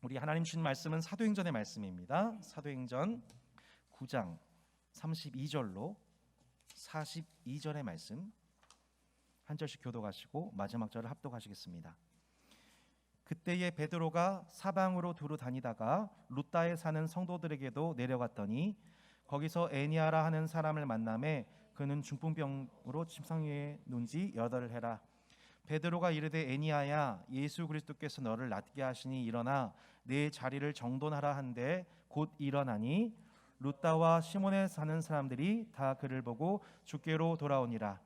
우리 하나님 주신 말씀은 사도행전의 말씀입니다. 사도행전 9장 32절로 42절의 말씀 한 절씩 교독하시고 마지막 절을 합독하시겠습니다. 그때에 베드로가 사방으로 두루 다니다가 룻다에 사는 성도들에게도 내려갔더니 거기서 에니아라 하는 사람을 만나매 그는 중풍병으로 침상 위에 누운 지 8해라. 베드로가 이르되 에니아야, 예수 그리스도께서 너를 낫게 하시니 일어나 내 자리를 정돈하라 한데 곧 일어나니 룻다와 시몬에 사는 사람들이 다 그를 보고 주께로 돌아오니라.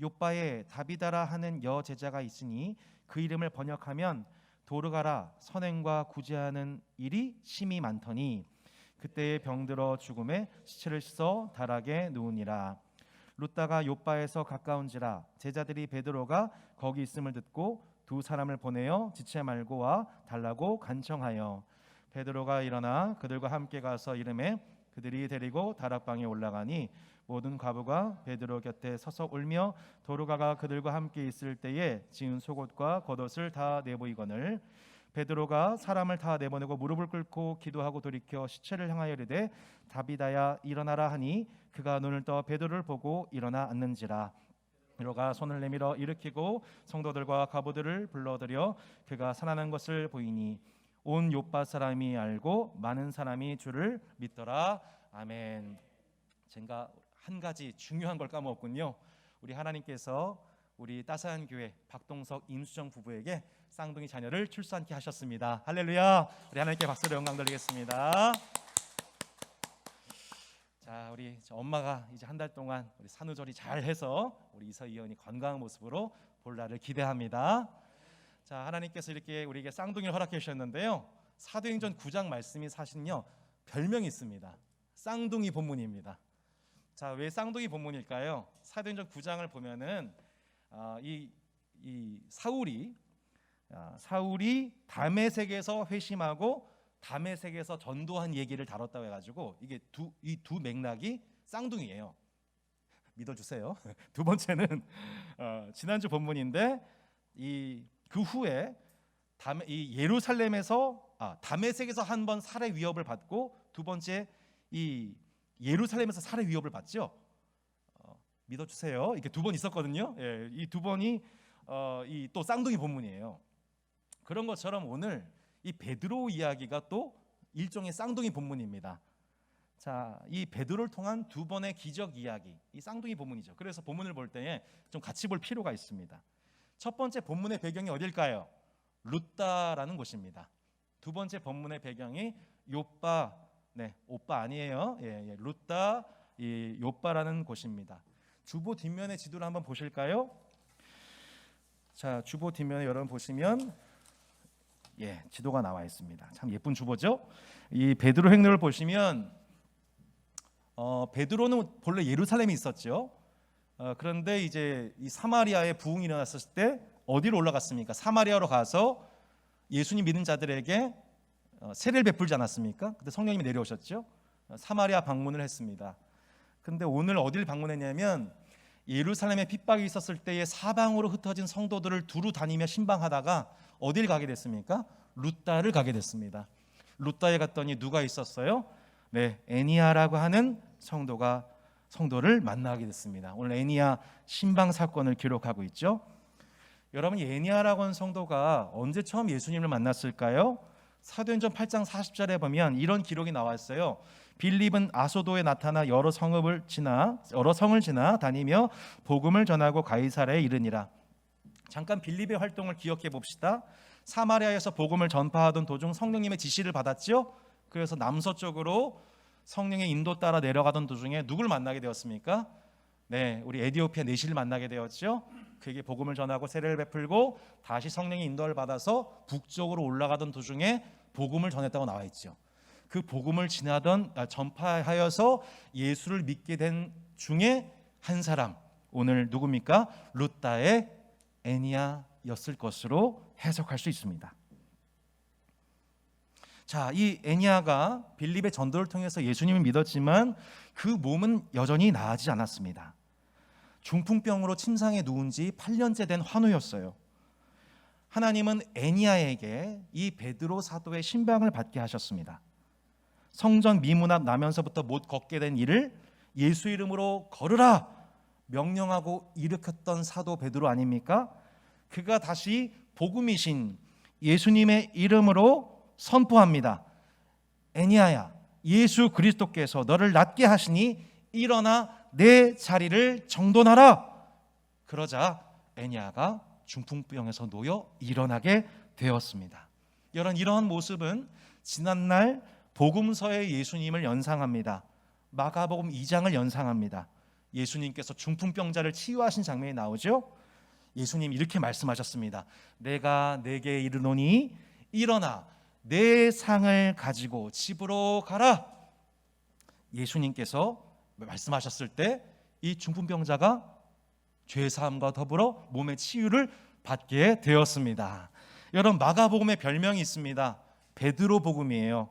요바에 다비다라 하는 여제자가 있으니 그 이름을 번역하면 도르가라, 선행과 구제하는 일이 심히 많더니 그때에 병들어 죽음에 시체를 씻어 다락에 누우니라. 룻다가 요바에서 가까운지라 제자들이 베드로가 거기 있음을 듣고 두 사람을 보내어 지체 말고 와 달라고 간청하여 베드로가 일어나 그들과 함께 가서 이르매 그들이 데리고 다락방에 올라가니 모든 과부가 베드로 곁에 서서 울며 도르가가 그들과 함께 있을 때에 지은 속옷과 겉옷을 다 내보이거늘 베드로가 사람을 다 내보내고 무릎을 꿇고 기도하고 돌이켜 시체를 향하여 이르되 다비다야 일어나라 하니 그가 눈을 떠 베드로를 보고 일어나 앉는지라. 베드로가 손을 내밀어 일으키고 성도들과 과부들을 불러들여 그가 살아난 것을 보이니 온 요파 사람이 알고 많은 사람이 주를 믿더라. 아멘. 제가 한 가지 중요한 걸 까먹었군요. 우리 하나님께서 우리 따스한 교회 박동석 임수정 부부에게 쌍둥이 자녀를 출산케 하셨습니다. 할렐루야. 우리 하나님께 박수로 영광 돌리겠습니다. 자, 우리 엄마가 이제 한 달 동안 우리 산후조리 잘 해서 우리 이서 이현이 건강한 모습으로 볼 날을 기대합니다. 자, 하나님께서 이렇게 우리에게 쌍둥이를 허락해 주셨는데요. 사도행전 9장 말씀이 사실은요 별명이 있습니다. 쌍둥이 본문입니다. 자, 왜 쌍둥이 본문일까요? 사도행전 9장을 보면은 이 사울이 다메섹에서 회심하고 다메섹에서 전도한 얘기를 다뤘다고 해가지고 이게 이 두 맥락이 쌍둥이에요. 믿어주세요. 두 번째는 지난주 본문인데 그 후에 이 예루살렘에서 다메섹에서 한 번 살해 위협을 받고 두 번째 이 예루살렘에서 살해 위협을 받죠. 믿어주세요. 이렇게 두 번 있었거든요. 예, 이 두 번이 이 또 쌍둥이 본문이에요. 그런 것처럼 오늘 이 베드로 이야기가 또 일종의 쌍둥이 본문입니다. 자, 이 베드로를 통한 두 번의 기적 이야기, 이 쌍둥이 본문이죠. 그래서 본문을 볼 때에 좀 같이 볼 필요가 있습니다. 첫 번째 본문의 배경이 어딜까요? 룻다라는 곳입니다. 두 번째 본문의 배경이 요빠, 오빠 아니에요. 룻다, 이 요빠라는 곳입니다. 주보 뒷면의 지도를 한번 보실까요? 자, 주보 뒷면에 여러분 보시면 지도가 나와 있습니다. 참 예쁜 주보죠? 이 베드로 행로를 보시면 베드로는 본래 예루살렘에 있었죠. 그런데 이제 이 사마리아에 부흥이 일어났을 때 어디로 올라갔습니까? 사마리아로 가서 예수님 믿는 자들에게 세례를 베풀지 않았습니까? 그때 성령님이 내려오셨죠. 사마리아 방문을 했습니다. 근데 오늘 어디를 방문했냐면 예루살렘에 핍박이 있었을 때에 사방으로 흩어진 성도들을 두루 다니며 신방하다가 어딜 가게 됐습니까? 룻다를 가게 됐습니다. 룻다에 갔더니 누가 있었어요? 에니아라고 하는 성도를 만나게 됐습니다. 오늘 에니아 신방 사건을 기록하고 있죠. 여러분, 에니아라고 하는 성도가 언제 처음 예수님을 만났을까요? 사도행전 8장 40절에 보면 이런 기록이 나와 있어요. 빌립은 아소도에 나타나 여러 성을 지나 다니며 복음을 전하고 가이사랴에 이르니라. 잠깐 빌립의 활동을 기억해 봅시다. 사마리아에서 복음을 전파하던 도중 성령님의 지시를 받았죠. 그래서 남서쪽으로 성령의 인도 따라 내려가던 도중에 누굴 만나게 되었습니까? 우리 에디오피아 내시를 만나게 되었죠. 그에게 복음을 전하고 세례를 베풀고 다시 성령의 인도를 받아서 북쪽으로 올라가던 도중에 복음을 전했다고 나와 있죠. 그 복음을 전파하여서 예수를 믿게 된 중에 한 사람, 오늘 누굽니까? 룻다의 에니아였을 것으로 해석할 수 있습니다. 자, 이 에니아가 빌립의 전도를 통해서 예수님을 믿었지만 그 몸은 여전히 나아지지 않았습니다. 중풍병으로 침상에 누운 지 8년째 된 환우였어요. 하나님은 애니야에게 이 베드로 사도의 신방을 받게 하셨습니다. 성전 미문 앞 나면서부터 못 걷게 된 이를 예수 이름으로 걸으라 명령하고 일으켰던 사도 베드로 아닙니까? 그가 다시 복음이신 예수님의 이름으로 선포합니다. 애니야야, 예수 그리스도께서 너를 낫게 하시니 일어나 내 자리를 정돈하라. 그러자 애니야가 중풍병에서 놓여 일어나게 되었습니다. 이러한 모습은 지난날 복음서의 예수님을 연상합니다. 마가복음 2장을 연상합니다. 예수님께서 중풍병자를 치유하신 장면이 나오죠. 예수님 이렇게 말씀하셨습니다. 내가 내게 이르노니 일어나 내 상을 가지고 집으로 가라. 예수님께서 말씀하셨을 때 이 중풍병자가 죄사함과 더불어 몸의 치유를 받게 되었습니다. 여러분, 마가복음의 별명이 있습니다. 베드로 복음이에요.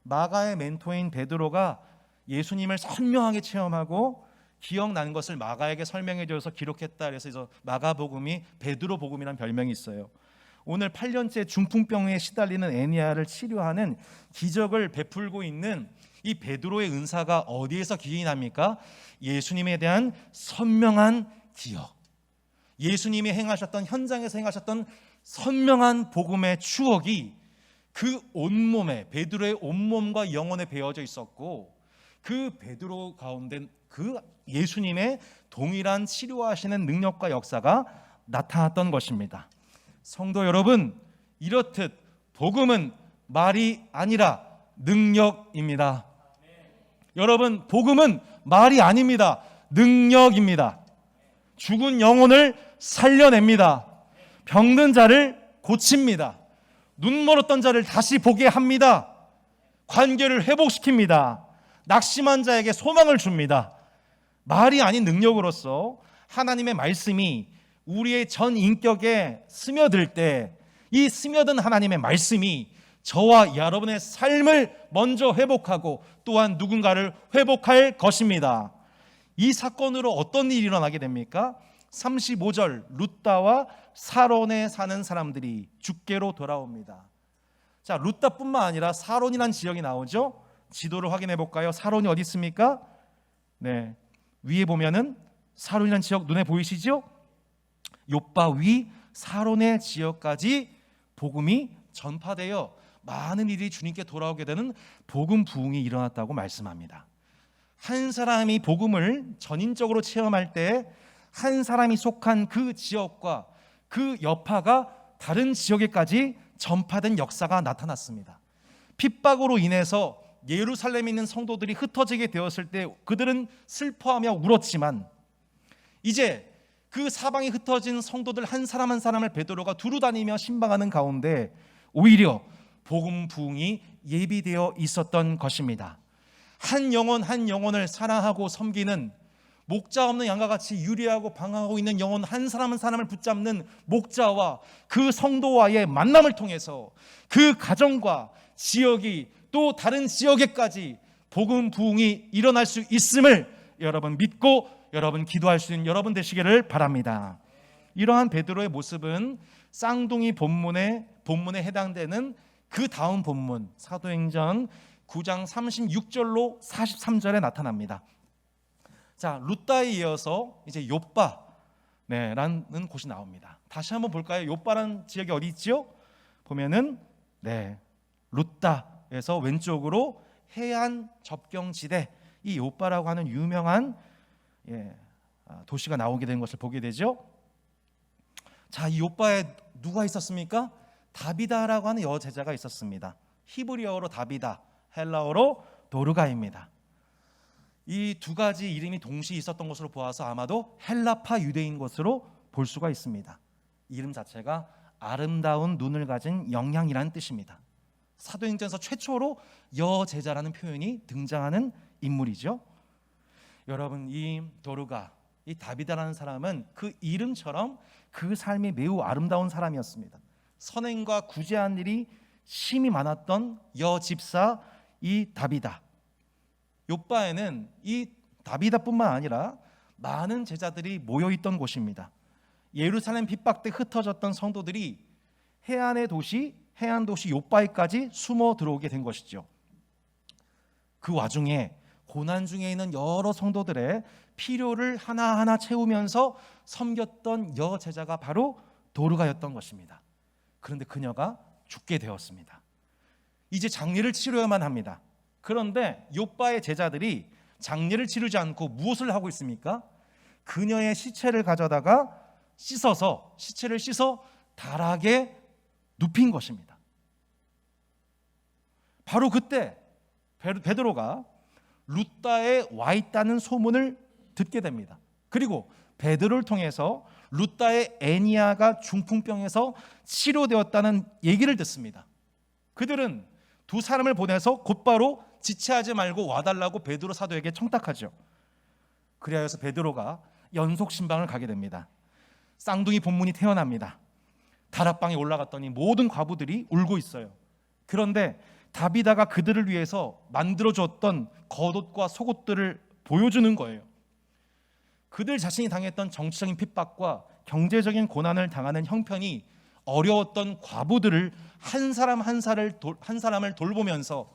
마가의 멘토인 베드로가 예수님을 선명하게 체험하고 기억나는 것을 마가에게 설명해 줘서 기록했다. 그래서 마가복음이 베드로 복음이라는 별명이 있어요. 오늘 8년째 중풍병에 시달리는 애니야를 치료하는 기적을 베풀고 있는 이 베드로의 은사가 어디에서 기인이 납니까? 예수님에 대한 선명한 기억, 예수님이 행하셨던 현장에서 행하셨던 선명한 복음의 추억이 그 온몸에, 베드로의 온몸과 영혼에 배어져 있었고, 그 베드로 가운데 그 예수님의 동일한 치료하시는 능력과 역사가 나타났던 것입니다. 성도 여러분, 이렇듯 복음은 말이 아니라 능력입니다. 여러분, 복음은 말이 아닙니다. 능력입니다. 죽은 영혼을 살려냅니다. 병든 자를 고칩니다. 눈 멀었던 자를 다시 보게 합니다. 관계를 회복시킵니다. 낙심한 자에게 소망을 줍니다. 말이 아닌 능력으로서 하나님의 말씀이 우리의 전 인격에 스며들 때 이 스며든 하나님의 말씀이 저와 여러분의 삶을 먼저 회복하고 또한 누군가를 회복할 것입니다. 이 사건으로 어떤 일이 일어나게 됩니까? 35절, 룻다와 사론에 사는 사람들이 죽게로 돌아옵니다. 자, 룻다뿐만 아니라 사론이라는 지역이 나오죠. 지도를 확인해 볼까요? 사론이 어디 있습니까? 네, 위에 보면은 사론이라는 지역 눈에 보이시죠? 요빠 위 사론의 지역까지 복음이 전파되어 많은 일이 주님께 돌아오게 되는 복음 부흥이 일어났다고 말씀합니다. 한 사람이 복음을 전인적으로 체험할 때 한 사람이 속한 그 지역과 그 여파가 다른 지역에까지 전파된 역사가 나타났습니다. 핍박으로 인해서 예루살렘에 있는 성도들이 흩어지게 되었을 때 그들은 슬퍼하며 울었지만 이제 그 사방에 흩어진 성도들 한 사람 한 사람을 베드로가 두루 다니며 신방하는 가운데 오히려 복음 부흥이 예비되어 있었던 것입니다. 한 영혼 한 영혼을 사랑하고 섬기는 목자 없는 양과 같이 유리하고 방황하고 있는 영혼 한 사람 한 사람을 붙잡는 목자와 그 성도와의 만남을 통해서 그 가정과 지역이 또 다른 지역에까지 복음 부흥이 일어날 수 있음을 여러분 믿고 여러분 기도할 수 있는 여러분 되시기를 바랍니다. 이러한 베드로의 모습은 쌍둥이 본문에 해당되는 그 다음 본문 사도행전 9장 36절로 43절에 나타납니다. 자, 룻다에 이어서 이제 요빠라는 곳이 나옵니다. 다시 한번 볼까요? 요빠라는 지역이 어디 있죠? 보면은 룻다에서 왼쪽으로 해안 접경지대 이 요빠라고 하는 유명한 도시가 나오게 된 것을 보게 되죠. 자, 이 요빠에 누가 있었습니까? 다비다라고 하는 여제자가 있었습니다. 히브리어로 다비다, 헬라어로 도르가입니다. 이 두 가지 이름이 동시에 있었던 것으로 보아서 아마도 헬라파 유대인 것으로 볼 수가 있습니다. 이름 자체가 아름다운 눈을 가진 영향이라는 뜻입니다. 사도행전에서 최초로 여제자라는 표현이 등장하는 인물이죠. 여러분, 이 도르가, 이 다비다라는 사람은 그 이름처럼 그 삶이 매우 아름다운 사람이었습니다. 선행과 구제한 일이 심히 많았던 여집사 이 다비다. 요빠에는 이 다비다뿐만 아니라 많은 제자들이 모여있던 곳입니다. 예루살렘 핍박 때 흩어졌던 성도들이 해안 도시 요바에까지 숨어 들어오게 된 것이죠. 그 와중에 고난 중에 있는 여러 성도들의 필요를 하나하나 채우면서 섬겼던 여제자가 바로 도르가였던 것입니다. 그런데 그녀가 죽게 되었습니다. 이제 장례를 치러야만 합니다. 그런데 요바의 제자들이 장례를 치르지 않고 무엇을 하고 있습니까? 그녀의 시체를 가져다가 시체를 씻어 달하게 눕힌 것입니다. 바로 그때 베드로가 루다에 와 있다는 소문을 듣게 됩니다. 그리고 베드로를 통해서 루다의 애니아가 중풍병에서 치료되었다는 얘기를 듣습니다. 그들은 두 사람을 보내서 곧바로 지체하지 말고 와달라고 베드로 사도에게 청탁하죠. 그리하여서 베드로가 연속 신방을 가게 됩니다. 쌍둥이 본문이 태어납니다. 다락방에 올라갔더니 모든 과부들이 울고 있어요. 그런데 다비다가 그들을 위해서 만들어줬던 겉옷과 속옷들을 보여주는 거예요. 그들 자신이 당했던 정치적인 핍박과 경제적인 고난을 당하는 형편이 어려웠던 과부들을 한 사람을 돌보면서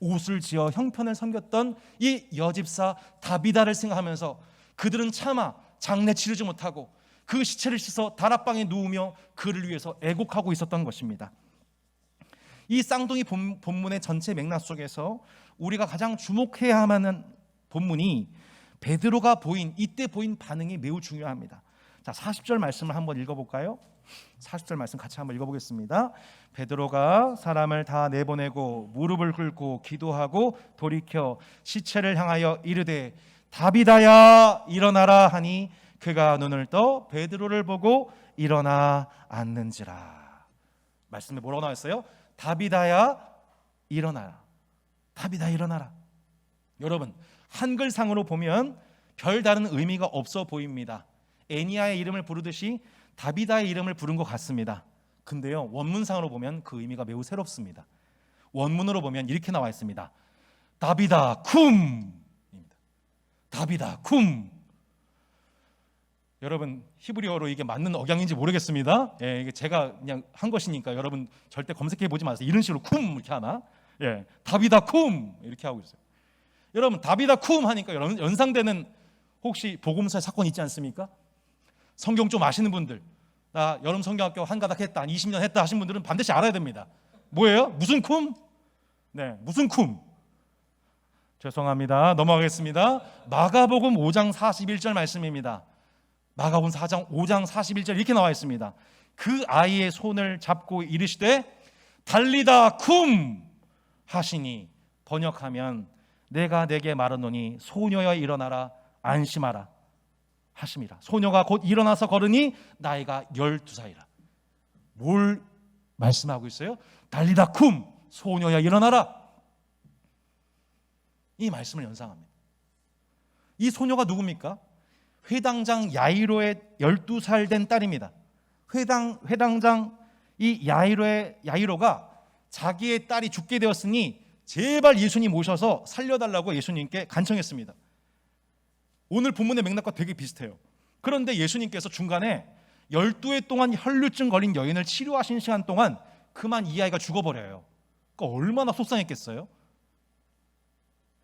옷을 지어 형편을 섬겼던 이 여집사 다비다를 생각하면서 그들은 차마 장례 치르지 못하고 그 시체를 씻어 다락방에 누우며 그를 위해서 애곡하고 있었던 것입니다. 이 쌍둥이 본문의 전체 맥락 속에서 우리가 가장 주목해야 하는 본문이 베드로가 이때 보인 반응이 매우 중요합니다. 자, 40절 말씀을 한번 읽어볼까요? 40절 말씀 같이 한번 읽어보겠습니다. 베드로가 사람을 다 내보내고 무릎을 꿇고 기도하고 돌이켜 시체를 향하여 이르되 다비다야 일어나라 하니 그가 눈을 떠 베드로를 보고 일어나 앉는지라. 말씀에 뭐라고 나왔어요? 다비다야 일어나라. 다비다 일어나라. 여러분, 한글상으로 보면 별다른 의미가 없어 보입니다. 애니아의 이름을 부르듯이 다비다의 이름을 부른 것 같습니다. 근데요, 원문상으로 보면 그 의미가 매우 새롭습니다. 원문으로 보면 이렇게 나와 있습니다. 다비다 쿰. 다비다 쿰. 여러분, 히브리어로 이게 맞는 억양인지 모르겠습니다. 예, 이게 제가 그냥 한 것이니까 여러분 절대 검색해 보지 마세요. 이런 식으로 쿰 이렇게 하나? 예, 다비다 쿰 이렇게 하고 있어요. 여러분, 다비다 쿰 하니까 여러분 연상되는 혹시 복음서의 사건 있지 않습니까? 성경 좀 아시는 분들, 나 여름 성경학교 한가닥 했다, 20년 했다 하신 분들은 반드시 알아야 됩니다. 뭐예요? 무슨 쿰? 네, 무슨 쿰? 죄송합니다. 넘어가겠습니다. 마가복음 5장 41절 말씀입니다. 마가복음 5장 41절 이렇게 나와 있습니다. 그 아이의 손을 잡고 이르시되 달리다 쿰 하시니, 번역하면 내가 내게 말하노니 소녀여 일어나라 안심하라 하심이라. 소녀가 곧 일어나서 걸으니 나이가 12살이라. 뭘 말씀하고 있어요? 달리다 쿰, 소녀야 일어나라. 이 말씀을 연상합니다. 이 소녀가 누굽니까? 회당장 야이로의 12살 된 딸입니다. 회당장 이 야이로가 자기의 딸이 죽게 되었으니 제발 예수님 모셔서 살려달라고 예수님께 간청했습니다. 오늘 본문의 맥락과 되게 비슷해요. 그런데 예수님께서 중간에 12해 동안 혈류증 걸린 여인을 치료하신 시간 동안 그만 이 아이가 죽어버려요. 그러니까 얼마나 속상했겠어요?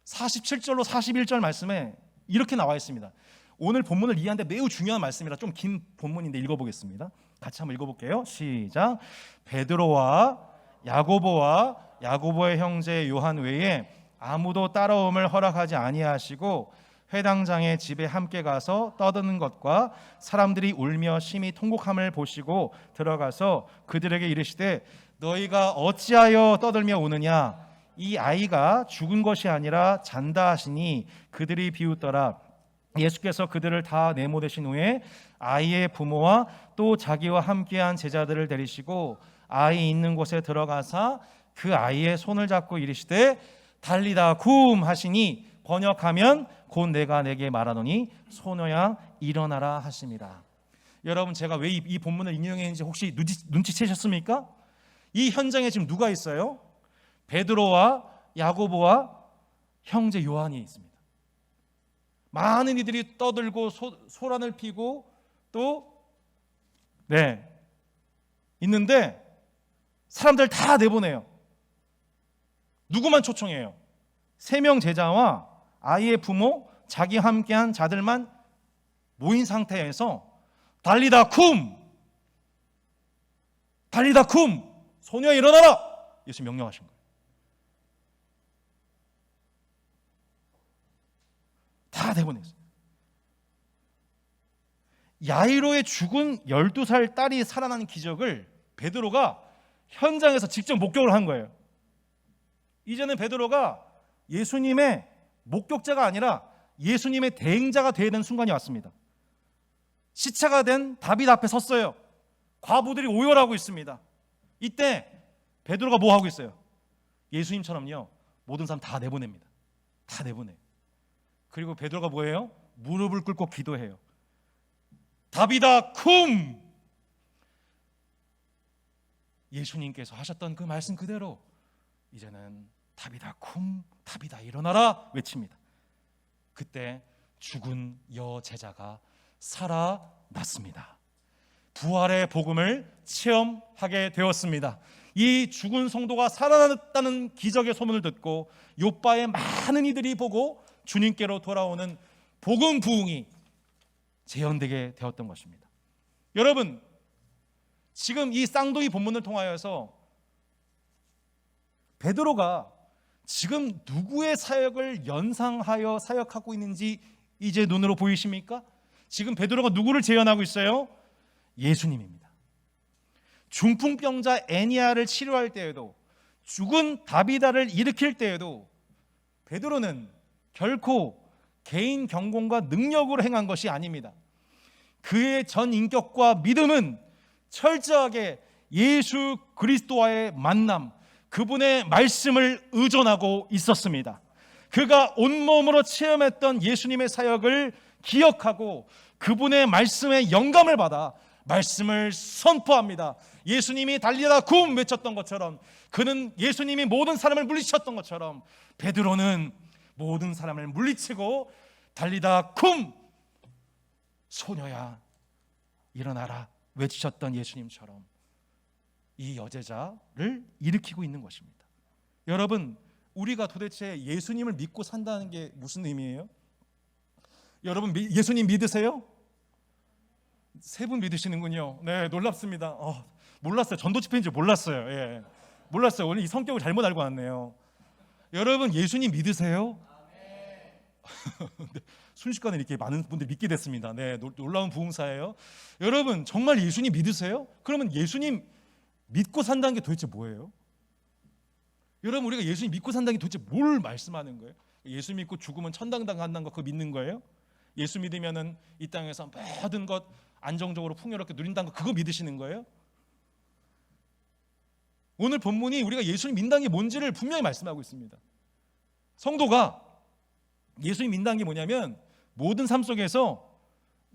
47절로 41절 말씀에 이렇게 나와 있습니다. 오늘 본문을 이해하는데 매우 중요한 말씀이라 좀 긴 본문인데 읽어보겠습니다. 같이 한번 읽어볼게요. 시작. 베드로와 야고보의 형제 요한 외에 아무도 따라옴을 허락하지 아니하시고 회당장의 집에 함께 가서 떠드는 것과 사람들이 울며 심히 통곡함을 보시고 들어가서 그들에게 이르시되 너희가 어찌하여 떠들며 우느냐? 이 아이가 죽은 것이 아니라 잔다 하시니 그들이 비웃더라. 예수께서 그들을 다 내모되신 후에 아이의 부모와 또 자기와 함께한 제자들을 데리시고 아이 있는 곳에 들어가사 그 아이의 손을 잡고 이르시되 달리다 쿰 하시니, 번역하면 곧 내가 내게 말하노니 소녀야 일어나라 하심이라. 여러분, 제가 왜 이 본문을 인용했는지 혹시 눈치채셨습니까? 이 현장에 지금 누가 있어요? 베드로와 야고보와 형제 요한이 있습니다. 많은 이들이 떠들고 소란을 피고 또 있는데 사람들 다 내보내요. 누구만 초청해요? 3명 제자와 아이의 부모, 자기와 함께한 자들만 모인 상태에서 달리다 쿰! 달리다 쿰! 소녀야 일어나라! 예수 명령하신 거예요. 다 내보냈어요. 야이로의 죽은 12살 딸이 살아난 기적을 베드로가 현장에서 직접 목격을 한 거예요. 이제는 베드로가 예수님의 목격자가 아니라 예수님의 대행자가 되어야 되는 순간이 왔습니다. 시체가 된 다윗 앞에 섰어요. 과부들이 오열하고 있습니다. 이때 베드로가 뭐 하고 있어요? 예수님처럼요, 모든 사람 다 내보냅니다. 다 내보내요. 그리고 베드로가 뭐예요? 무릎을 꿇고 기도해요. 다윗아 쿰! 예수님께서 하셨던 그 말씀 그대로 이제는 다윗아 쿰! 다윗아 일어나라! 외칩니다. 그때 죽은 여제자가 살아났습니다. 부활의 복음을 체험하게 되었습니다. 이 죽은 성도가 살아났다는 기적의 소문을 듣고 요바의 많은 이들이 보고 주님께로 돌아오는 복음 부흥이 재현되게 되었던 것입니다. 여러분, 지금 이 쌍둥이 본문을 통하여서 베드로가 지금 누구의 사역을 연상하여 사역하고 있는지 이제 눈으로 보이십니까? 지금 베드로가 누구를 재현하고 있어요? 예수님입니다. 중풍병자 애니아를 치료할 때에도, 죽은 다비다를 일으킬 때에도 베드로는 결코 개인 경공과 능력으로 행한 것이 아닙니다. 그의 전 인격과 믿음은 철저하게 예수 그리스도와의 만남, 그분의 말씀을 의존하고 있었습니다. 그가 온몸으로 체험했던 예수님의 사역을 기억하고 그분의 말씀에 영감을 받아 말씀을 선포합니다. 예수님이 달리다 쿰 외쳤던 것처럼, 그는 예수님이 모든 사람을 물리쳤던 것처럼 베드로는 모든 사람을 물리치고 달리다 쿰! 소녀야 일어나라 외치셨던 예수님처럼 이 여제자를 일으키고 있는 것입니다. 여러분, 우리가 도대체 예수님을 믿고 산다는 게 무슨 의미예요? 여러분, 예수님 믿으세요? 3분 믿으시는군요. 네, 놀랍습니다. 몰랐어요. 전도 집회인 줄 몰랐어요. 예, 몰랐어요. 오늘 이 성격을 잘못 알고 왔네요. 여러분, 예수님 믿으세요? 순식간에 이렇게 많은 분들이 믿게 됐습니다. 네, 놀라운 부흥사예요. 여러분, 정말 예수님 믿으세요? 그러면 예수님 믿고 산다는 게 도대체 뭐예요? 여러분, 우리가 예수님 믿고 산다는 게 도대체 뭘 말씀하는 거예요? 예수 믿고 죽으면 천당 간다는 거 그거 믿는 거예요? 예수 믿으면은 이 땅에서 모든 것 안정적으로 풍요롭게 누린다는 거 그거 믿으시는 거예요? 오늘 본문이 우리가 예수님 믿는다는 게 뭔지를 분명히 말씀하고 있습니다. 성도가 예수님 믿는다는 게 뭐냐면 모든 삶 속에서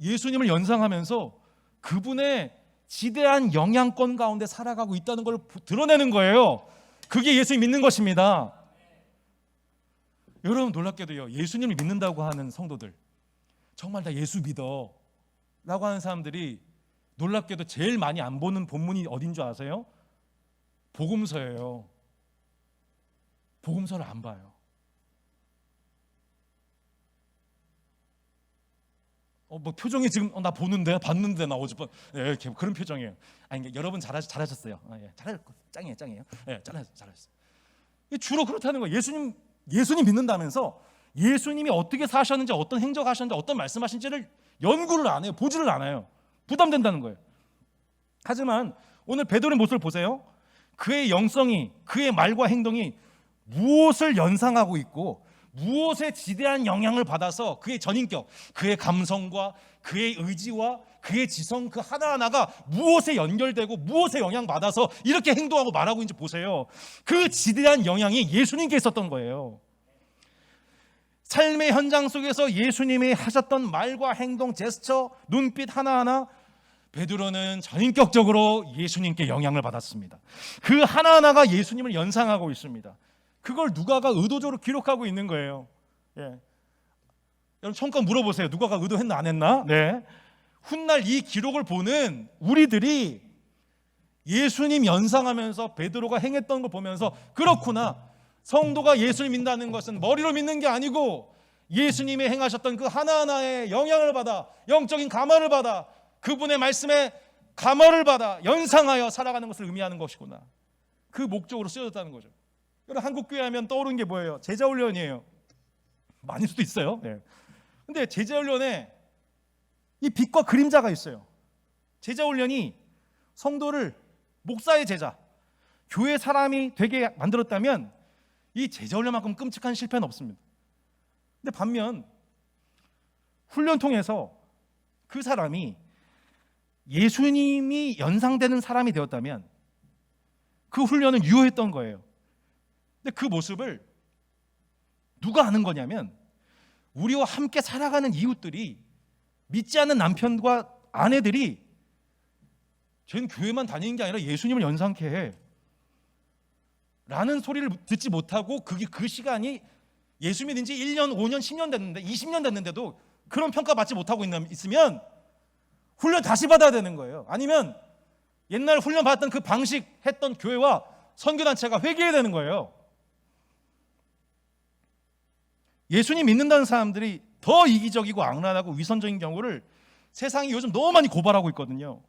예수님을 연상하면서 그분의 지대한 영향권 가운데 살아가고 있다는 걸 드러내는 거예요. 그게 예수님 믿는 것입니다. 여러분, 놀랍게도요, 예수님을 믿는다고 하는 성도들, 정말 나 예수 믿어 라고 하는 사람들이 놀랍게도 제일 많이 안 보는 본문이 어딘 줄 아세요? 복음서예요. 복음서를 안 봐요. 뭐 표정이 지금 나 봤는데 나 어젯밤 이렇게 그런 표정이에요. 아니, 그러니까 여러분 잘하셨어요. 예, 짱이에요. 예, 잘하셨어요. 주로 그렇다는 거예요. 예수님 믿는다면서 예수님이 어떻게 사셨는지, 어떤 행적하셨는지, 어떤 말씀하신지를 연구를 안 해요. 보지를 않아요. 부담된다는 거예요. 하지만 오늘 베드로의 모습을 보세요. 그의 영성이, 그의 말과 행동이 무엇을 연상하고 있고 무엇에 지대한 영향을 받아서 그의 전인격, 그의 감성과 그의 의지와 그의 지성 그 하나하나가 무엇에 연결되고 무엇에 영향받아서 이렇게 행동하고 말하고 있는지 보세요. 그 지대한 영향이 예수님께 있었던 거예요. 삶의 현장 속에서 예수님이 하셨던 말과 행동, 제스처, 눈빛 하나하나 베드로는 전인격적으로 예수님께 영향을 받았습니다. 그 하나하나가 예수님을 연상하고 있습니다. 그걸 누가가 의도적으로 기록하고 있는 거예요. 예. 여러분, 잠깐 물어보세요. 누가가 의도했나 안 했나? 네. 훗날 이 기록을 보는 우리들이 예수님 연상하면서 베드로가 행했던 걸 보면서 그렇구나, 성도가 예수를 믿는다는 것은 머리로 믿는 게 아니고 예수님이 행하셨던 그 하나하나의 영향을 받아, 영적인 감화를 받아, 그분의 말씀에 감화를 받아 연상하여 살아가는 것을 의미하는 것이구나. 그 목적으로 쓰여졌다는 거죠. 여러분, 한국교회 하면 떠오르는 게 뭐예요? 제자훈련이에요. 많을 수도 있어요. 네. 근데 제자훈련에 이 빛과 그림자가 있어요. 제자훈련이 성도를 목사의 제자, 교회 사람이 되게 만들었다면 이 제자훈련만큼 끔찍한 실패는 없습니다. 근데 반면 훈련 통해서 그 사람이 예수님이 연상되는 사람이 되었다면 그 훈련은 유효했던 거예요. 근데 그 모습을 누가 아는 거냐면 우리와 함께 살아가는 이웃들이, 믿지 않는 남편과 아내들이 쟤는 교회만 다니는 게 아니라 예수님을 연상케 해 라는 소리를 듣지 못하고 그 시간이 예수 믿은 지 1년, 5년, 10년 됐는데 20년 됐는데도 그런 평가 받지 못하고 있으면 훈련 다시 받아야 되는 거예요. 아니면 옛날 훈련 받았던 그 방식 했던 교회와 선교단체가 회개해야 되는 거예요. 예수님 믿는다는 사람들이 더 이기적이고 악랄하고 위선적인 경우를 세상이 요즘 너무 많이 고발하고 있거든요.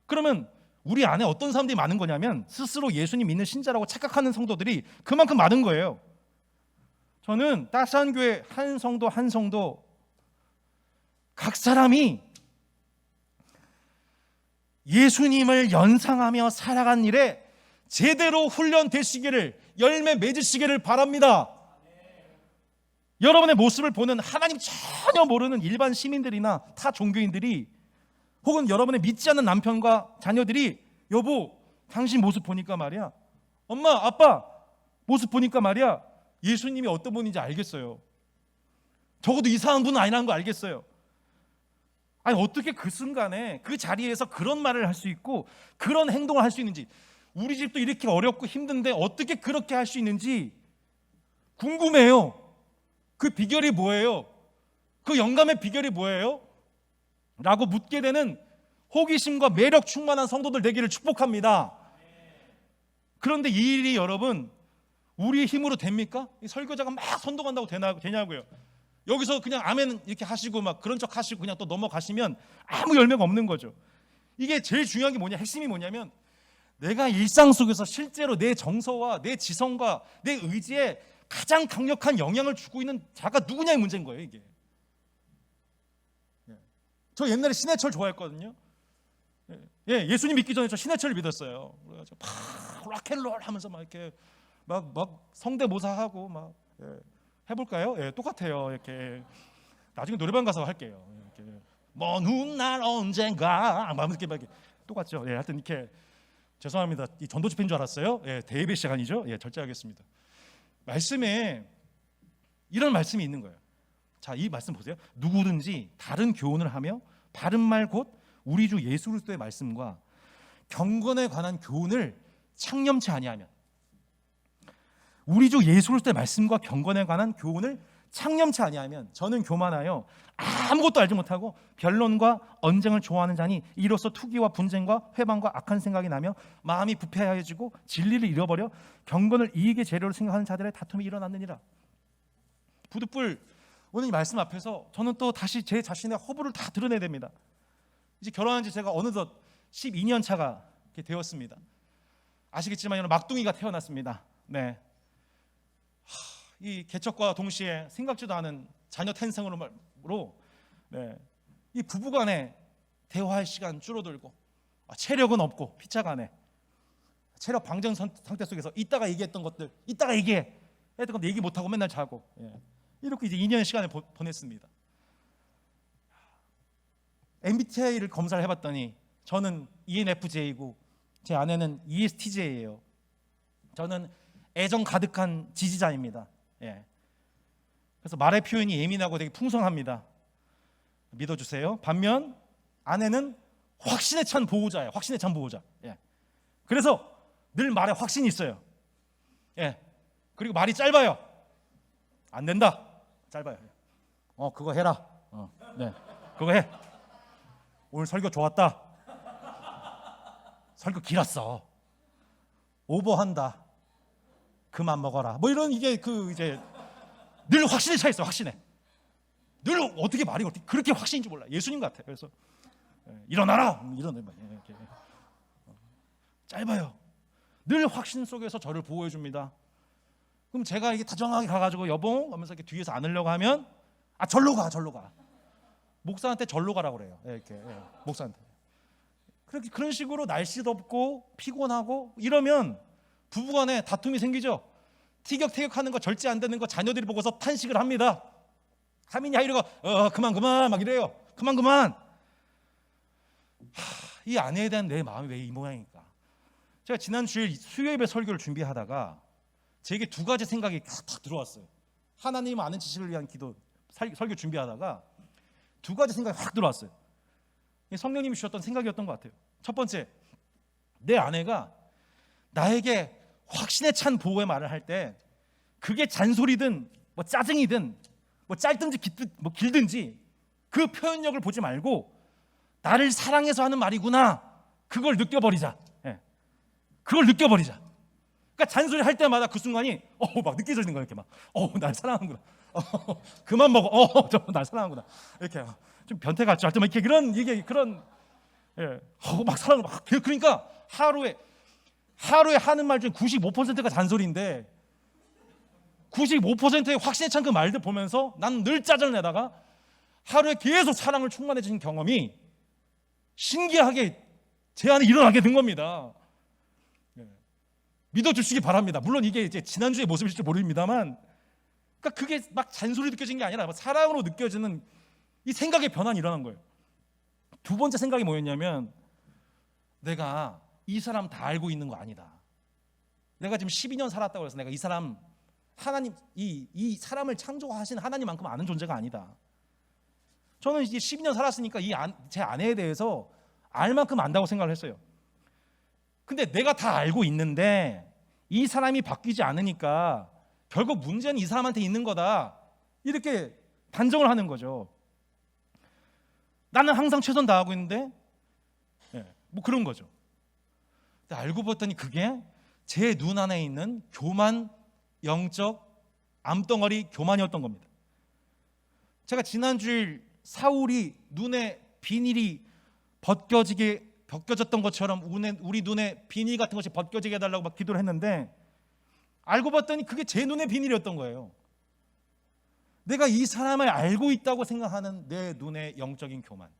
그러면 우리 안에 어떤 사람들이 많은 거냐면 스스로 예수님 믿는 신자라고 착각하는 성도들이 그만큼 많은 거예요. 저는 따스한 교회 한 성도 각 사람이 예수님을 연상하며 살아간 일에 제대로 훈련되시기를, 열매 맺으시기를 바랍니다. 여러분의 모습을 보는 하나님 전혀 모르는 일반 시민들이나 타 종교인들이, 혹은 여러분의 믿지 않는 남편과 자녀들이 여보 당신 모습 보니까 말이야, 엄마 아빠 모습 보니까 말이야 예수님이 어떤 분인지 알겠어요. 적어도 이상한 분은 아니라는 거 알겠어요. 아니 어떻게 그 순간에 그 자리에서 그런 말을 할 수 있고 그런 행동을 할 수 있는지, 우리 집도 이렇게 어렵고 힘든데 어떻게 그렇게 할 수 있는지 궁금해요. 그 비결이 뭐예요? 그 영감의 비결이 뭐예요? 라고 묻게 되는 호기심과 매력 충만한 성도들 되기를 축복합니다. 그런데 이 일이 여러분 우리의 힘으로 됩니까? 이 설교자가 막 선동한다고 되냐고요. 여기서 그냥 아멘 이렇게 하시고 막 그런 척 하시고 그냥 또 넘어가시면 아무 열매가 없는 거죠. 이게 제일 중요한 게 뭐냐, 핵심이 뭐냐면 내가 일상 속에서 실제로 내 정서와 내 지성과 내 의지에 가장 강력한 영향을 주고 있는 자가 누구냐의 문제인 거예요. 이게. 저 옛날에 신해철 좋아했거든요. 예수님 믿기 전에 저 신해철을 믿었어요. 그래가지고 막 락앤롤 하면서 막 이렇게 막 성대모사하고 막 해볼까요? 똑같아요. 이렇게 나중에 노래방 가서 할게요. 이렇게 먼 훗날 언젠가 막 이렇게 똑같죠. 하여튼 이렇게 죄송합니다. 이 전도 집회인 줄 알았어요. 대예배 시간이죠. 절제하겠습니다. 말씀에 이런 말씀이 있는 거예요. 자, 이 말씀 보세요. 누구든지 다른 교훈을 하며 바른 말 곧 우리 주 예수 그리스도의 말씀과 경건에 관한 교훈을 창념치 아니하면, 우리 주 예수 그리스도의 말씀과 경건에 관한 교훈을 창념치 아니하면 저는 교만하여 아무것도 알지 못하고 변론과 언쟁을 좋아하는 자니 이로써 투기와 분쟁과 회방과 악한 생각이 나며 마음이 부패하여지고 진리를 잃어버려 경건을 이익의 재료로 생각하는 자들의 다툼이 일어났느니라. 부득불 오늘 이 말씀 앞에서 저는 또 다시 제 자신의 허물을 다 드러내야 됩니다. 이제 결혼한 지 제가 어느덧 12년 차가 되었습니다. 아시겠지만 저는 막둥이가 태어났습니다. 네. 이 개척과 동시에 생각지도 않은 자녀 탄생으로 이 부부간에 대화할 시간 줄어들고 체력은 없고 피차간에 체력 방전 상태 속에서 이따가 얘기했던 것들 이따가 얘기해 했던 건데 얘기 못하고 맨날 자고 이렇게 이제 2년의 시간을 보냈습니다. MBTI를 검사를 해봤더니 저는 ENFJ이고 제 아내는 ESTJ예요. 저는 애정 가득한 지지자입니다. 그래서 말의 표현이 예민하고 되게 풍성합니다. 믿어주세요. 반면 아내는 확신에 찬 보호자예요. 확신에 찬 보호자. 그래서 늘 말에 확신이 있어요. 그리고 말이 짧아요. 안 된다. 짧아요. 그거 해라. 네, 그거 해. 오늘 설교 좋았다. 설교 길었어. 오버한다. 그만 먹어라. 뭐 이런 이게 이제 늘 확신에 차 있어. 확신에. 늘 어떻게 말이 어떻게 그렇게 확신인지 몰라. 예수님 같아. 그래서 일어나라. 이런 이렇게 짧아요. 늘 확신 속에서 저를 보호해 줍니다. 그럼 제가 이게 다정하게 가가지고 여봉 하면서 이렇게 뒤에서 안으려고 하면 절로 가. 목사한테 절로 가라고 그래요. 이렇게 목사한테. 그렇게 그런 식으로 날씨 덥고 피곤하고 이러면 부부간에 다툼이 생기죠. 티격태격하는 거 절제 안 되는 거 자녀들이 보고서 탄식을 합니다. 하민이야 이러고 그만 막 이래요. 그만. 이 아내에 대한 내 마음이 왜 이 모양일까? 제가 지난 주일 수요예배 설교를 준비하다가 제게 두 가지 생각이 탁 들어왔어요. 하나님 아는 지식을 위한 기도 설교 준비하다가 두 가지 생각이 확 들어왔어요. 성령님이 주셨던 생각이었던 것 같아요. 첫 번째, 내 아내가 나에게 확신에 찬 보호의 말을 할 때 그게 잔소리든 뭐 짜증이든 뭐 짧든지 길든지 그 표현력을 보지 말고 나를 사랑해서 하는 말이구나. 그걸 느껴버리자. 그걸 느껴버리자. 그러니까 잔소리 할 때마다 그 순간이 막 느껴지는 거예요. 이렇게 막 날 사랑하는구나. 그만 먹어. 날 사랑하는구나. 이렇게 좀 변태 같죠. 할 때 막 이렇게 그런 막 사랑을 막 그러니까 하루에 하는 말 중에 95%가 잔소리인데 95%의 확신에 찬 그 말들 보면서 난 늘 짜증을 내다가 하루에 계속 사랑을 충만해지는 경험이 신기하게 제 안에 일어나게 된 겁니다. 믿어주시기 바랍니다. 물론 이게 이제 지난주의 모습일지 모릅니다만, 그러니까 그게 막 잔소리 느껴진 게 아니라 사랑으로 느껴지는 이 생각의 변환이 일어난 거예요. 두 번째 생각이 뭐였냐면, 내가 이 사람 다 알고 있는 거 아니다. 내가 지금 12년 살았다고 해서 내가 이 사람 하나님 이 사람을 창조하신 하나님만큼 아는 존재가 아니다. 저는 이제 12년 살았으니까 제 아내에 대해서 알 만큼 안다고 생각을 했어요. 근데 내가 다 알고 있는데 이 사람이 바뀌지 않으니까 결국 문제는 이 사람한테 있는 거다. 이렇게 단정을 하는 거죠. 나는 항상 최선 다하고 있는데 뭐 그런 거죠. 근데 알고 봤더니 그게 제 눈 안에 있는 교만, 영적 암덩어리 교만이었던 겁니다. 제가 지난주일 사울이 눈에 비닐이 벗겨졌던 것처럼 우리 눈에 비닐 같은 것이 벗겨지게 해달라고 막 기도를 했는데 알고 봤더니 그게 제 눈의 비닐이었던 거예요. 내가 이 사람을 알고 있다고 생각하는 내 눈의 영적인 교만.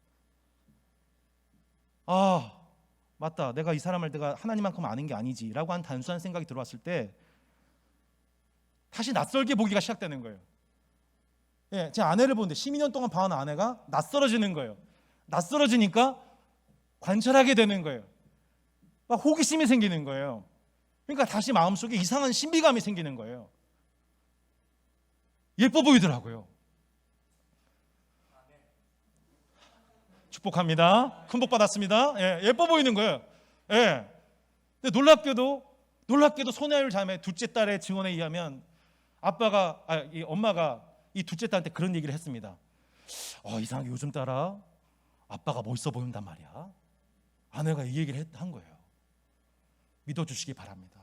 맞다. 내가 이 사람을 내가 하나님만큼 아는 게 아니지라고 한 단순한 생각이 들어왔을 때 다시 낯설게 보기가 시작되는 거예요. 제 아내를 보는데 12년 동안 봐온 아내가 낯설어지는 거예요. 낯설어지니까 관찰하게 되는 거예요. 막 호기심이 생기는 거예요. 그러니까 다시 마음속에 이상한 신비감이 생기는 거예요. 예뻐 보이더라고요. 축복합니다. 큰 복 받았습니다. 예뻐 보이는 거예요. 근데 놀랍게도 손혜율 자매 둘째 딸의 증언에 의하면 엄마가 이 둘째 딸한테 그런 얘기를 했습니다. 이상하게 요즘 따라 아빠가 멋있어 보인단 말이야. 아내가 이 얘기를 한 거예요. 믿어주시기 바랍니다.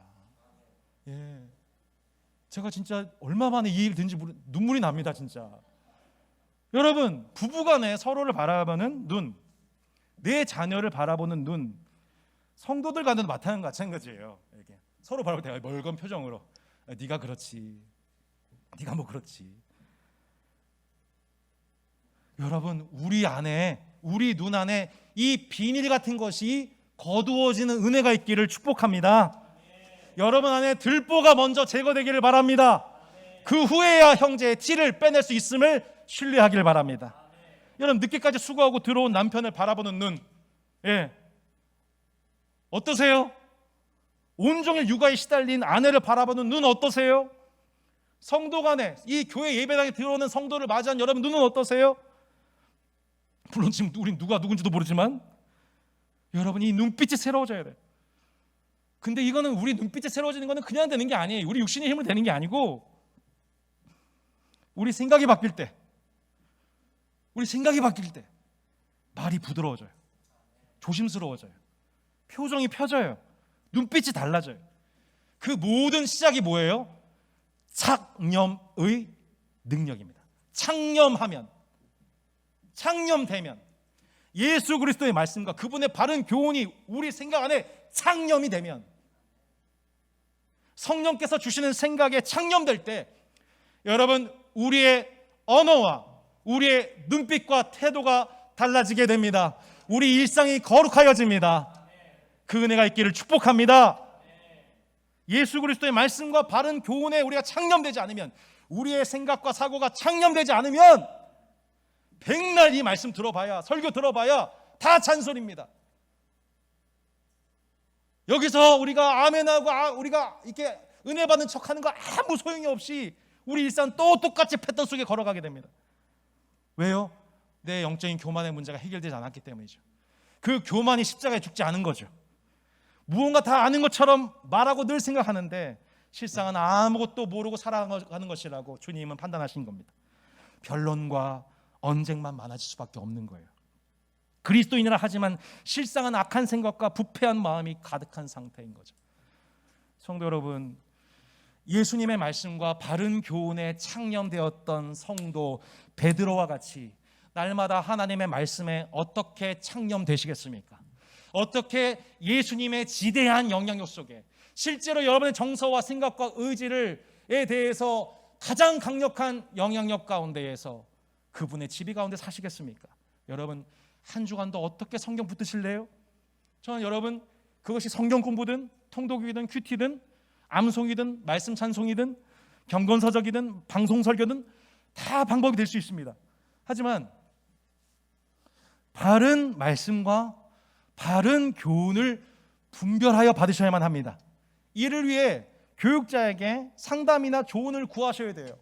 제가 진짜 얼마 만에 이 얘기를 듣는지 눈물이 납니다. 진짜. 여러분, 부부간에 서로를 바라보는 눈, 내 자녀를 바라보는 눈, 성도들 간에도 마찬가지예요. 이렇게 서로 바라볼 때 멀건 표정으로 네가 그렇지, 네가 뭐 그렇지. 여러분, 우리 안에, 우리 눈 안에 이 비닐 같은 것이 거두어지는 은혜가 있기를 축복합니다. 여러분 안에 들보가 먼저 제거되기를 바랍니다. 그 후에야 형제의 티를 빼낼 수 있음을 신뢰하기를 바랍니다. 여러분, 늦게까지 수고하고 들어온 남편을 바라보는 눈, 어떠세요? 온종일 육아에 시달린 아내를 바라보는 눈 어떠세요? 성도 간에 이 교회 예배당에 들어오는 성도를 맞이한 여러분 눈은 어떠세요? 물론 지금 우린 누가 누군지도 모르지만 여러분, 이 눈빛이 새로워져야 돼요. 근데 이거는 우리 눈빛이 새로워지는 거는 그냥 되는 게 아니에요. 우리 육신의 힘을 되는 게 아니고 우리 생각이 바뀔 때 말이 부드러워져요. 조심스러워져요. 표정이 펴져요. 눈빛이 달라져요. 그 모든 시작이 뭐예요? 창념의 능력입니다. 창념되면 예수 그리스도의 말씀과 그분의 바른 교훈이 우리 생각 안에 창념이 되면, 성령께서 주시는 생각에 창념될 때 여러분, 우리의 언어와 우리의 눈빛과 태도가 달라지게 됩니다. 우리 일상이 거룩하여집니다. 그 은혜가 있기를 축복합니다. 예수 그리스도의 말씀과 바른 교훈에 우리가 창념되지 않으면, 우리의 생각과 사고가 창념되지 않으면 백날 이 말씀 들어봐야, 설교 들어봐야 다 잔소리입니다. 여기서 우리가 아멘하고 우리가 이렇게 은혜 받는 척하는 거 아무 소용이 없이 우리 일상 또 똑같이 패턴 속에 걸어가게 됩니다. 왜요? 내 영적인 교만의 문제가 해결되지 않았기 때문이죠. 그 교만이 십자가에 죽지 않은 거죠. 무언가 다 아는 것처럼 말하고 늘 생각하는데 실상은 아무것도 모르고 살아가는 것이라고 주님은 판단하신 겁니다. 변론과 언쟁만 많아질 수밖에 없는 거예요. 그리스도인이라 하지만 실상은 악한 생각과 부패한 마음이 가득한 상태인 거죠. 성도 여러분, 예수님의 말씀과 바른 교훈에 창념되었던 성도 베드로와 같이 날마다 하나님의 말씀에 어떻게 창념되시겠습니까? 어떻게 예수님의 지대한 영향력 속에 실제로 여러분의 정서와 생각과 의지에 대해서 가장 강력한 영향력 가운데에서 그분의 지배 가운데 사시겠습니까? 여러분, 한 주간도 어떻게 성경 붙드실래요? 저는 여러분, 그것이 성경 공부든 통독이든 큐티든 암송이든 말씀 찬송이든 경건서적이든 방송 설교든 다 방법이 될 수 있습니다. 하지만 바른 말씀과 바른 교훈을 분별하여 받으셔야만 합니다. 이를 위해 교육자에게 상담이나 조언을 구하셔야 돼요.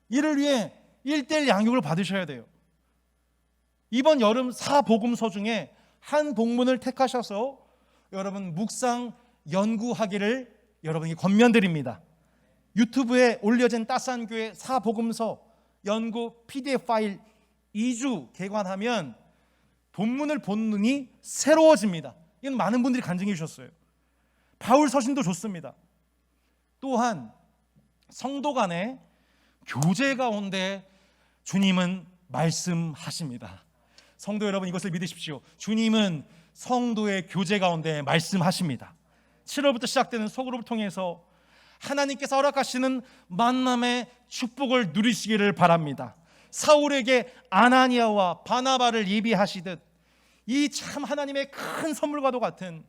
이를 위해 1:1 양육을 받으셔야 돼요. 이번 여름 4복음서 중에 한 복문을 택하셔서 여러분 묵상 연구하기를 여러분이 권면드립니다. 유튜브에 올려진 따스한교회 4복음서 연구 PDF 파일 2주 개관하면 본문을 본 눈이 새로워집니다. 이건 많은 분들이 간증해 주셨어요. 바울 서신도 좋습니다. 또한 성도 간의 교제 가운데 주님은 말씀하십니다. 성도 여러분, 이것을 믿으십시오. 주님은 성도의 교제 가운데 말씀하십니다. 7월부터 시작되는 소그룹을 통해서 하나님께서 허락하시는 만남의 축복을 누리시기를 바랍니다. 사울에게 아나니아와 바나바를 예비하시듯 이 참 하나님의 큰 선물과도 같은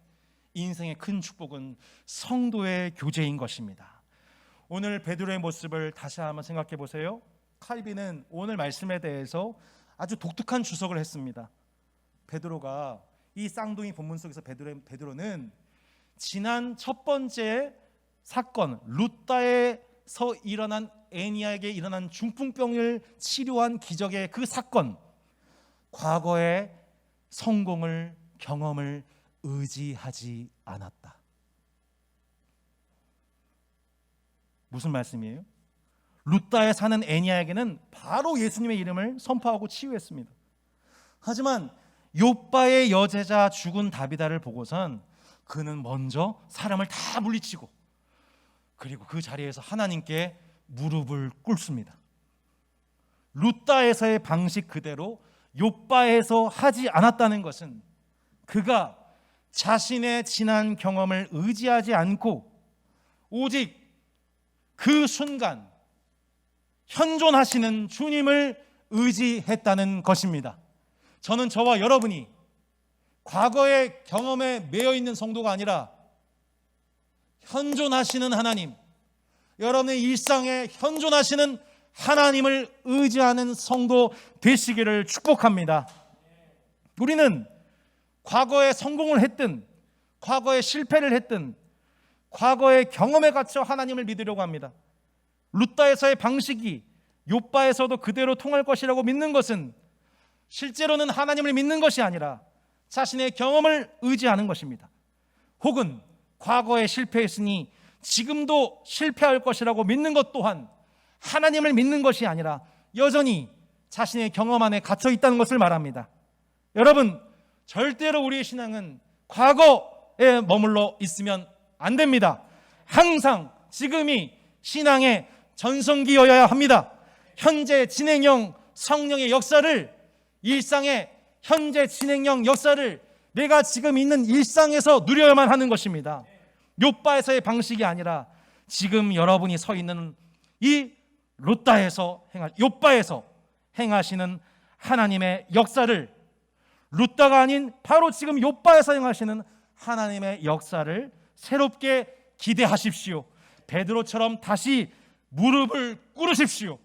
인생의 큰 축복은 성도의 교제인 것입니다. 오늘 베드로의 모습을 다시 한번 생각해 보세요. 칼빈은 오늘 말씀에 대해서 아주 독특한 주석을 했습니다. 베드로가 이 쌍둥이 본문 속에서 베드로는 지난 첫 번째 사건 루다에서 일어난 애니아에게 일어난 중풍병을 치료한 기적의 그 사건, 과거의 성공을 경험을 의지하지 않았다. 무슨 말씀이에요? 루다에 사는 애니아에게는 바로 예수님의 이름을 선포하고 치유했습니다. 하지만 욥바의 여제자 죽은 다비다를 보고선 그는 먼저 사람을 다 물리치고 그리고 그 자리에서 하나님께 무릎을 꿇습니다. 루다에서의 방식 그대로 욥바에서 하지 않았다는 것은 그가 자신의 지난 경험을 의지하지 않고 오직 그 순간 현존하시는 주님을 의지했다는 것입니다. 저는 저와 여러분이 과거의 경험에 매여 있는 성도가 아니라 현존하시는 하나님, 여러분의 일상에 현존하시는 하나님을 의지하는 성도 되시기를 축복합니다. 우리는 과거에 성공을 했든 과거에 실패를 했든 과거의 경험에 갇혀 하나님을 믿으려고 합니다. 루다에서의 방식이 욥바에서도 그대로 통할 것이라고 믿는 것은 실제로는 하나님을 믿는 것이 아니라 자신의 경험을 의지하는 것입니다. 혹은 과거에 실패했으니 지금도 실패할 것이라고 믿는 것 또한 하나님을 믿는 것이 아니라 여전히 자신의 경험 안에 갇혀 있다는 것을 말합니다. 여러분, 절대로 우리의 신앙은 과거 과거에 머물러 있으면 안 됩니다. 항상 지금이 신앙의 전성기여야 합니다. 현재 진행형 성령의 역사를, 일상의 현재 진행형 역사를 내가 지금 있는 일상에서 누려야만 하는 것입니다. 욥바에서의 방식이 아니라 지금 여러분이 서 있는 이 욥바에서 행하시는 하나님의 역사를, 룻다가 아닌 바로 지금 욥바에서 행하시는 하나님의 역사를 새롭게 기대하십시오. 베드로처럼 다시 무릎을 꿇으십시오.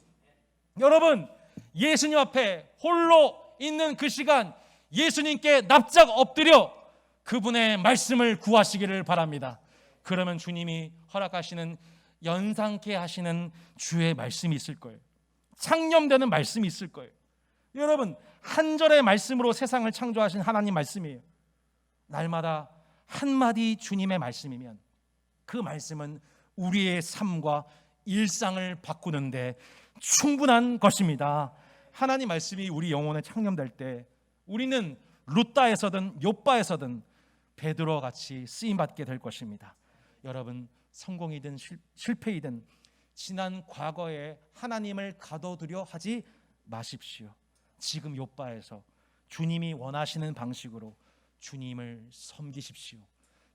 여러분, 예수님 앞에 홀로 있는 그 시간, 예수님께 납작 엎드려 그분의 말씀을 구하시기를 바랍니다. 그러면 주님이 허락하시는, 연상케 하시는 주의 말씀이 있을 거예요. 창념되는 말씀이 있을 거예요. 여러분, 한 절의 말씀으로 세상을 창조하신 하나님 말씀이에요. 날마다 한마디 주님의 말씀이면 그 말씀은 우리의 삶과 일상을 바꾸는데 충분한 것입니다. 하나님 말씀이 우리 영혼에 창념될 때 우리는 룻다에서든 욥바에서든 베드로와 같이 쓰임받게 될 것입니다. 여러분, 성공이든 실패이든 지난 과거에 하나님을 가둬두려 하지 마십시오. 지금 욥바에서 주님이 원하시는 방식으로 주님을 섬기십시오.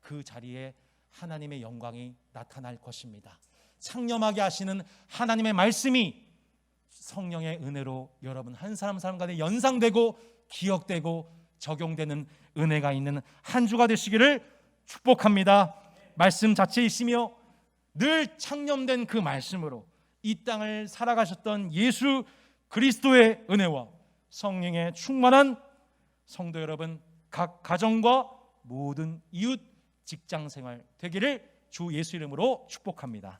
그 자리에 하나님의 영광이 나타날 것입니다. 창념하게 하시는 하나님의 말씀이 성령의 은혜로 여러분 한 사람 간에 연상되고 기억되고 적용되는 은혜가 있는 한 주가 되시기를 축복합니다. 말씀 자체이시며 늘 창념된 그 말씀으로 이 땅을 살아가셨던 예수 그리스도의 은혜와 성령의 충만한 성도 여러분, 각 가정과 모든 이웃, 직장 생활 되기를 주 예수 이름으로 축복합니다.